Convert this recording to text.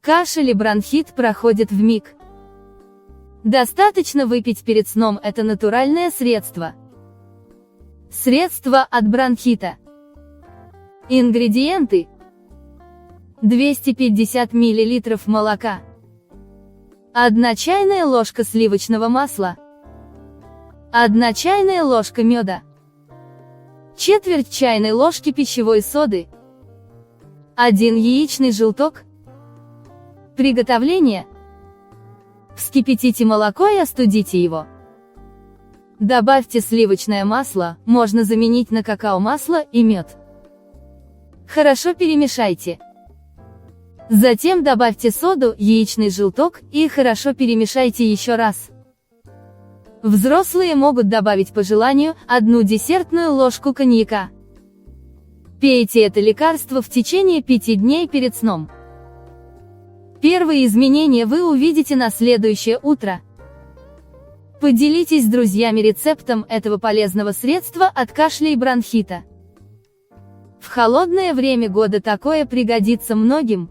Кашель и бронхит проходят вмиг. Достаточно выпить перед сном, это натуральное средство. Средство от бронхита. Ингредиенты: 250 мл молока, 1 чайная ложка сливочного масла, 1 чайная ложка меда, четверть чайной ложки пищевой соды, 1 яичный желток. Приготовление: вскипятите молоко и остудите его. Добавьте сливочное масло, можно заменить на какао-масло, и мед. Хорошо перемешайте. Затем добавьте соду, яичный желток и хорошо перемешайте еще раз. Взрослые могут добавить по желанию 1 десертную ложку коньяка. Пейте это лекарство в течение 5 дней перед сном. Первые изменения вы увидите на следующее утро. Поделитесь с друзьями рецептом этого полезного средства от кашля и бронхита. В холодное время года такое пригодится многим.